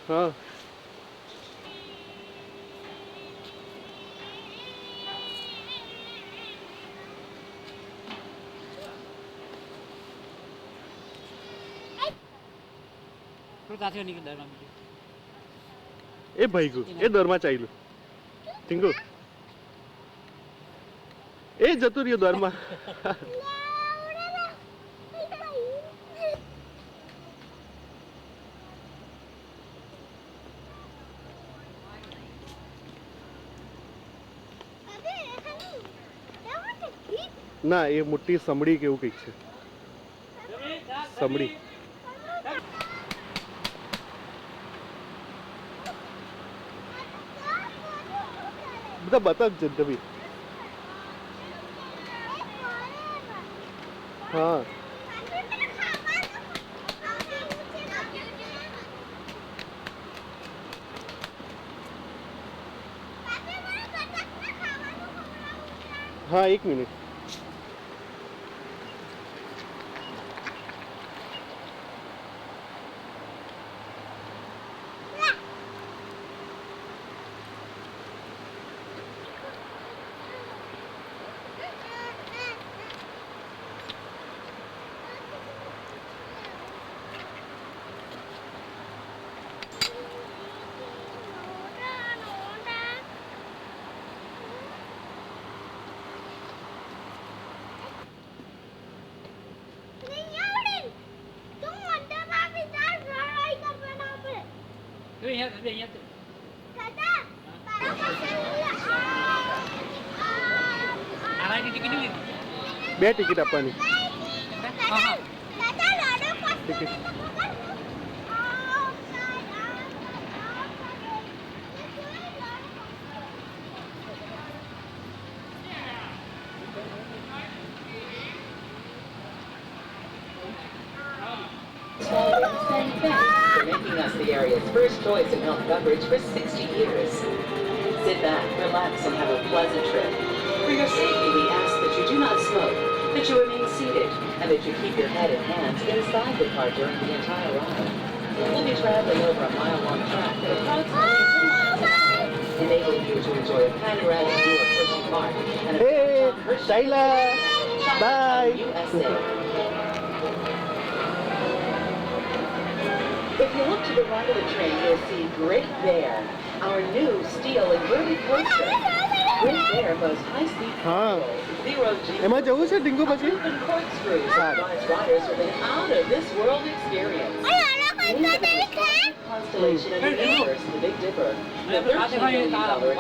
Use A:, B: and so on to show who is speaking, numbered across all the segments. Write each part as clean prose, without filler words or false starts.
A: हाँ ए भाइको ए दरमा चाहिलो तिम्रो ए जतुर यो दरमा ना ये मोटी समड़ी केવું કંઈક છે સમડી બધા બતક છે તभी हाँ हाँ एक मिनट બે ટિકિટ આપવાની ticket
B: making us the area's first choice in health coverage for 60 years. Sit back, relax, and have a pleasant trip. For your safety, we ask that you do not smoke, that you remain seated, and that you keep your head and hands inside the car during the entire ride. We'll be traveling over a mile-long track at approximately 10 miles an hour, enabling you to enjoy a panoramic view of Hershey Park and a
A: Hey,
B: Hershey
A: Tyler! Bye!
B: USA. If you look to the right of the train, you'll see Great Bear, our new steel inverted coaster. Great Bear boasts high-speed zero-G
A: એમાં જવું છે ડિંગો પછી
B: open corkscrews that provides riders with an out-of-this-world experience. Constellation of the universe, the Big Dipper. The $13 million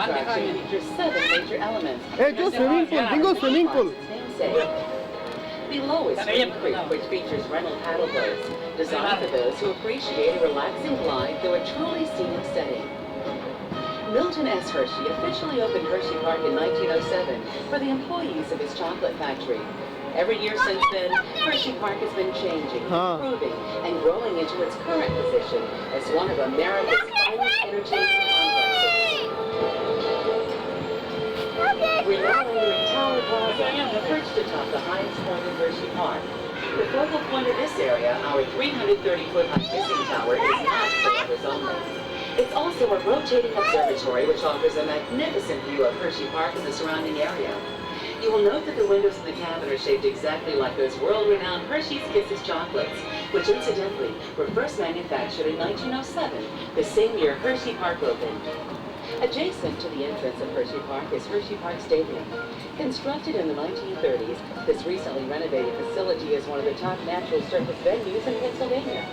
B: attraction features 7 major elements.
A: એ જો swimming pool ડિંગો swimming pool
B: Below is Spring Creek, which features rental paddle boats, designed for those who appreciate a relaxing glide through a truly scenic setting. Milton S. Hershey officially opened Hershey Park in 1907 for the employees of his chocolate factory. Every year since then, Hershey Park has been changing, improving, and growing into its current position as one of America's finest entertainment complexes. We're now entering Tower Plaza, perched atop the highest point in Hershey Park. The focal point of this area, our 330-foot high kissing tower, is not for lovers only. It's also a rotating observatory which offers a magnificent view of Hershey Park and the surrounding area. You will note that the windows in the cabin are shaped exactly like those world-renowned Hershey's Kisses chocolates, which incidentally were first manufactured in 1907, the same year Hershey Park opened. Adjacent to the entrance of Hershey Park is Hershey Park Stadium. Constructed in the 1930s, this recently renovated facility is one of the top natural surface venues in Pennsylvania.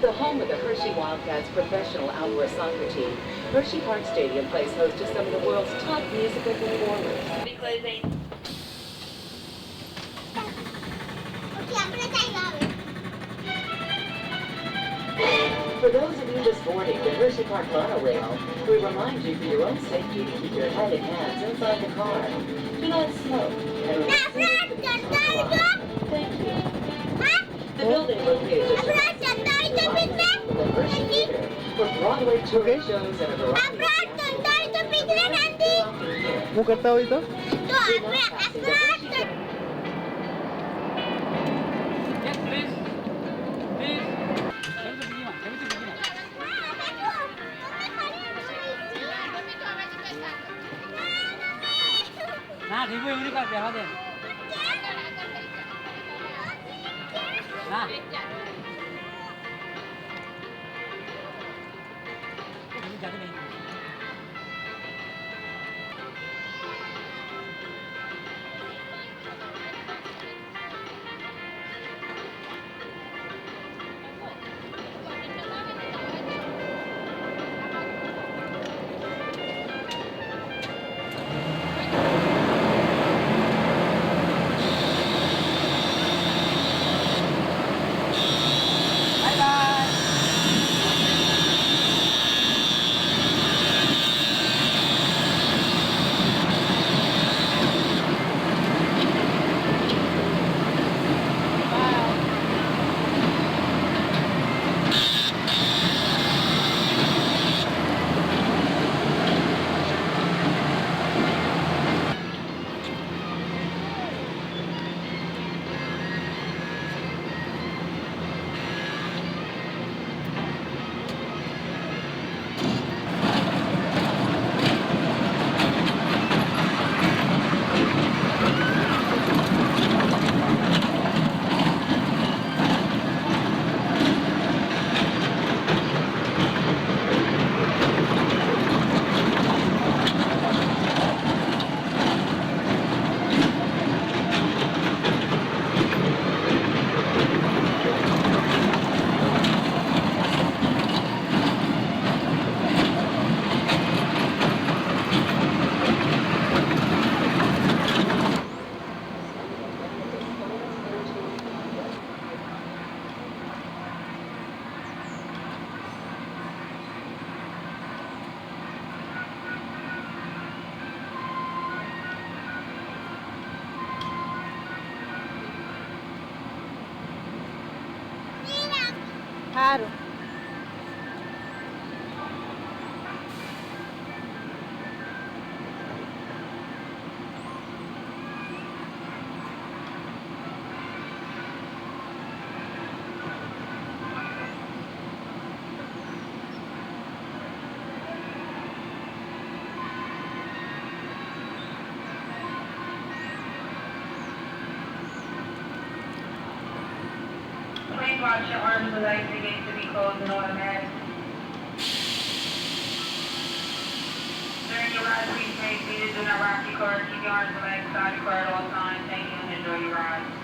B: The home of the Hershey Wildcats professional outdoor soccer team, Hershey Park Stadium plays host to some of the world's top musical performers. For those of you just boarding the Hershey Park monorail, we remind you for your own safety to keep your head and hands inside the car. Do not smoke. And thank you. The building located just the Hershey Theater, where Broadway tourist shows and a variety of
A: હું કરતા હોય તો
B: Do not fasten the Hershey jar.
C: ना ठीक है Yuri का दिखा दे ना जाते नहीं
D: Claro.
E: Please watch your arms and legs begin to be closed and automatic. During your ride, please stay seated. Do not rock your car. Keep your arms and legs side your car at all times. Thank you and enjoy your ride.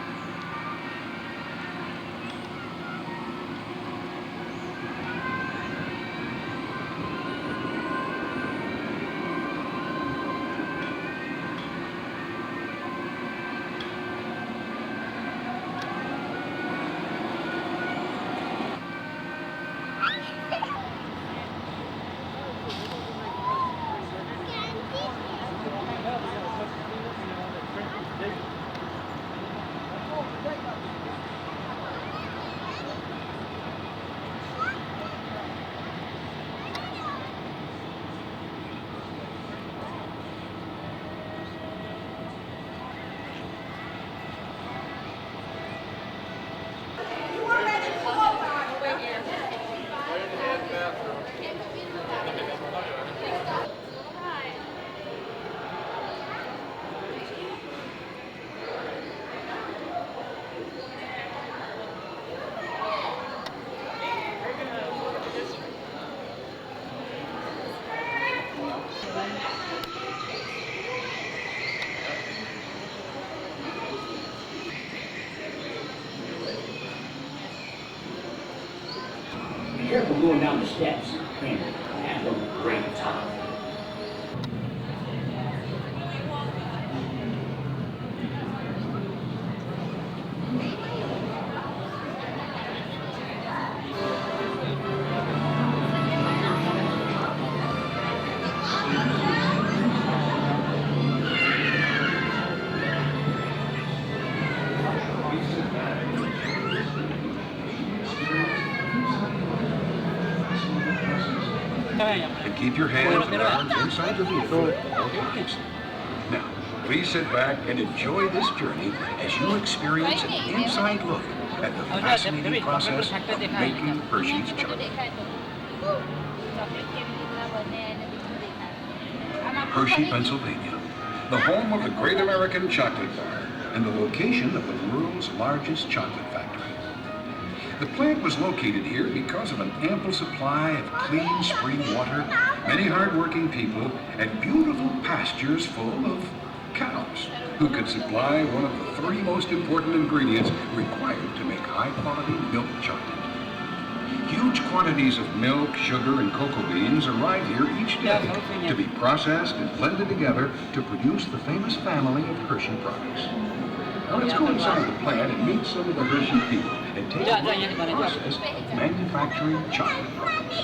F: Be careful going down the steps. Man, that looked great top.
C: क्या है यहाँ
G: And keep your hands and arms inside the vehicle at all times.
D: Now, please sit back and enjoy this journey as you experience an inside look at the fascinating process of making Hershey's chocolate. Hershey, Pennsylvania, the home of the great American chocolate bar and the location of the world's largest chocolate factory. The plant was located here because of an ample supply of clean spring water, many hard-working people, and beautiful pastures full of cows, who could supply one of the 3 most important ingredients required to make high-quality milk chocolate. Huge quantities of milk, sugar, and cocoa beans arrive here each day to be processed and blended together to produce the famous family of Hershey products. Now let's go inside the plant and meet some of the Hershey people and take a look at the process of manufacturing chocolate products.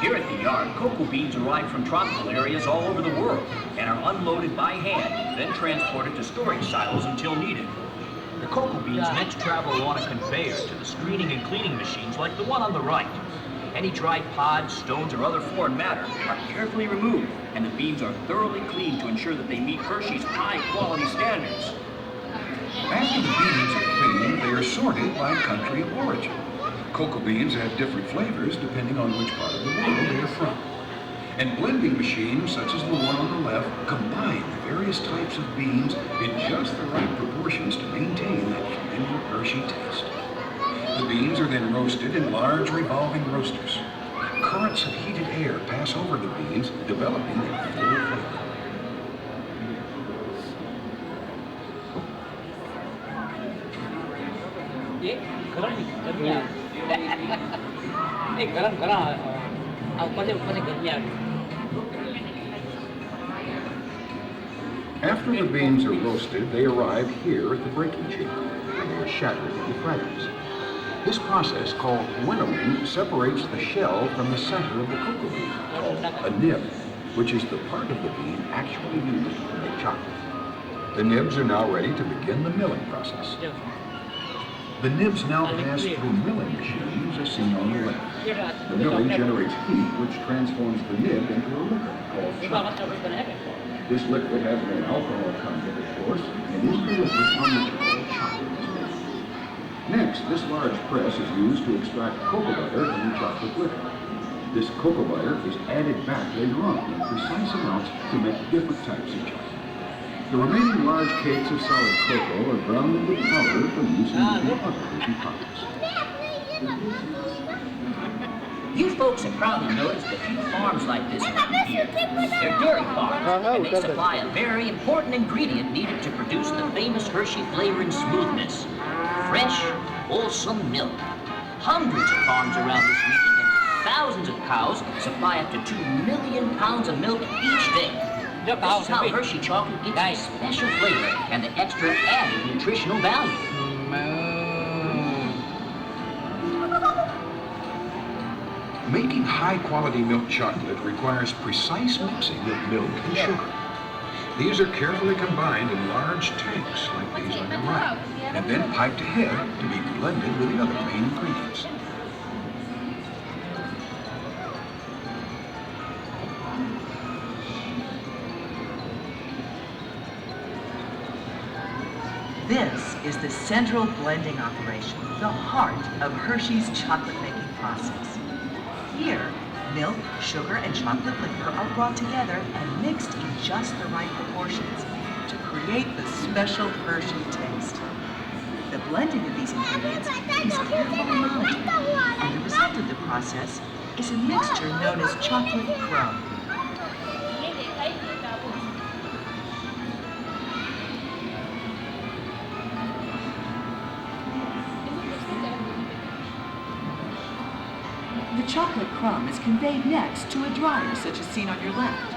F: Here at the yard, cocoa beans arrive from tropical areas all over the world and are unloaded by hand, then transported to storage silos until needed. The cocoa beans next travel on a conveyor to the screening and cleaning machines like the one on the right. Any dried pods, stones, or other foreign matter are carefully removed, and the beans are thoroughly cleaned to ensure that they meet Hershey's high-quality standards.
D: After the beans are cleaned, they are sorted by country of origin. Cocoa beans have different flavors depending on which part of the world they are from. And blending machines, such as the one on the left, combine the various types of beans in just the right proportions to maintain that familiar Hershey taste. The beans are then roasted in large revolving roasters. Currents of heated air pass over the beans, developing their full flavor. After the beans are roasted, they arrive here at the breaking chamber, and they are shattered into fragments. This process, called winnowing, separates the shell from the center of the cocoa bean, called a nib, which is the part of the bean actually used to make chocolate. The nibs are now ready to begin the milling process. The nibs now pass through milling machines, as seen on the left. The milling generates heat, which transforms the nib into a liquid called chocolate. This liquid has no alcohol content, of course, and is the liquid on which all chocolate is made. Next, this large press is used to extract cocoa butter from the chocolate liquid. This cocoa butter is added back later on in precise amounts to make different types of chocolate. The remaining large cakes of solid cocoa are ground into powder for use in making other Hershey products.
F: You folks have probably noticed a few farms like this around here. They're dairy farms, and they supply a very important ingredient needed to produce the famous Hershey flavor and smoothness. Fresh, wholesome milk. Hundreds of farms around this region and thousands of cows supply up to 2 million pounds of milk each day. This is how Hershey chocolate gets its special flavor and the extra added nutritional value.
D: Making high-quality milk chocolate requires precise mixing of milk and sugar. These are carefully combined in large tanks like these on your right, and then piped ahead to be blended with the other main ingredients.
G: This is the central blending operation, the heart of Hershey's chocolate-making process. Here, milk, sugar, and chocolate liquor are brought together and mixed in just the right proportions to create the special Hershey taste. The blending of these ingredients is carefully monitored, and the result of the process is a mixture known as chocolate crumb. The chocolate crumb is conveyed next to a dryer, such as seen on your left.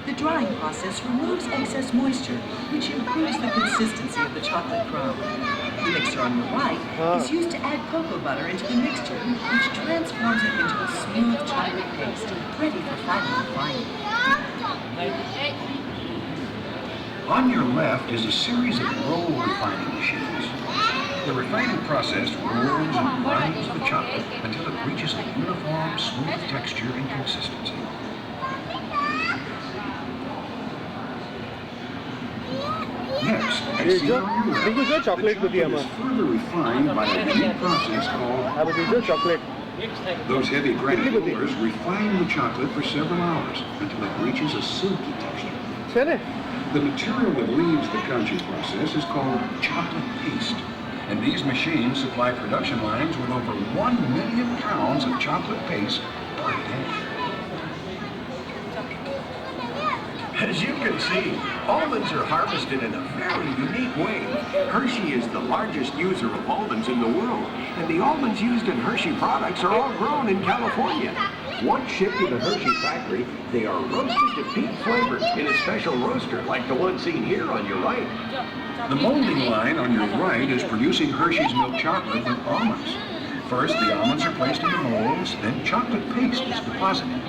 G: The drying process removes excess moisture, which improves the consistency of the chocolate crumb. The mixer on the right is used to add cocoa butter into the mixture, which transforms it into a smooth chocolate paste, ready for final refining.
D: On your left is a series of roll refining machines. The refining process rolls and grinds the chocolate until it reaches a uniform, smooth texture and consistency. Next, I
A: This
D: see
A: is
D: on your left,
A: Bingo
D: the
A: chocolate with
D: chocolate is further refined by a unique process called
A: this is chocolate.
D: Those heavy granulars refine the chocolate for several hours until it reaches a silky texture.
A: Chale.
D: The material that leaves the kanji process is called chocolate paste. And these machines supply production lines with over 1 million pounds of chocolate paste per day.
H: As you can see, almonds are harvested in a very unique way. Hershey is the largest user of almonds in the world, and the almonds used in Hershey products are all grown in California. Once shipped to the Hershey factory, they are roasted to peak flavor in a special roaster like the one seen here on your right.
D: The molding line on your right is producing Hershey's milk chocolate with almonds. First, the almonds are placed in the molds, then chocolate paste is deposited.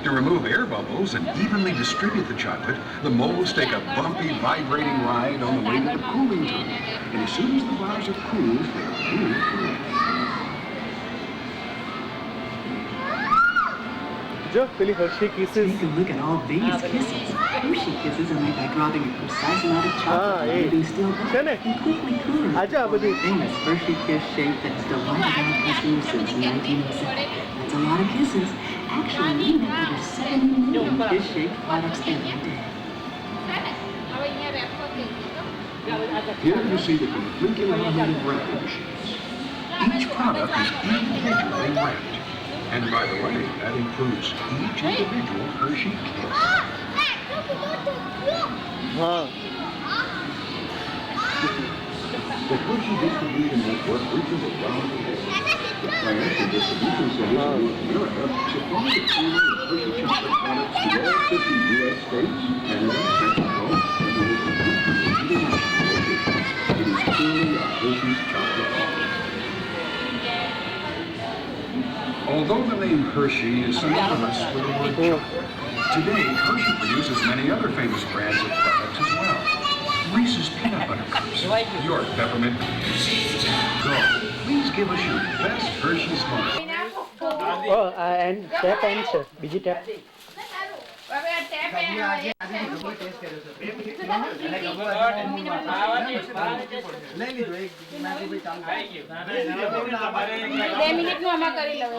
D: To remove air bubbles and evenly distribute the chocolate, the molds take a bumpy, vibrating ride on the way to the cooling tube. And as soon as the bars are cooled, they are really cool.
A: Jo, peli Hershey Kisses.
G: Take a look at all these kisses. Hershey kisses are made by dropping a precise amount of chocolate
A: hey.
G: moving still hot
A: Chale.
G: and quickly cooling.
A: Aja,
G: The
A: Abadi.
G: famous Hershey kiss shape that's delighted our customers since 1907. That's a lot of kisses. Actually, we make over 70 million kiss-shaped products every day.
D: Here you see the completely automated wrapping machines. Each product is individually wrapped. And by the way, that includes each individual Hershey kiss.
A: Huh.
D: The Hershey distribution network reaches around the world. The plants and distribution centers in North America supply the Taylor and Hershey chocolate products to all 50 U.S. states, Canada, Mexico, and over 100 international locations. It is truly a Hershey's chocolate bar. Although the name Hershey is synonymous with the word chocolate, today Hershey produces many other famous brands of products as well. Reese's Peanut Butter Cups, York Peppermint Cookies. Go, please give us your best Hershey smile.
A: Oh, and tap and sir. Biji tap.
E: મિનિટનું આમાં કરી લઉં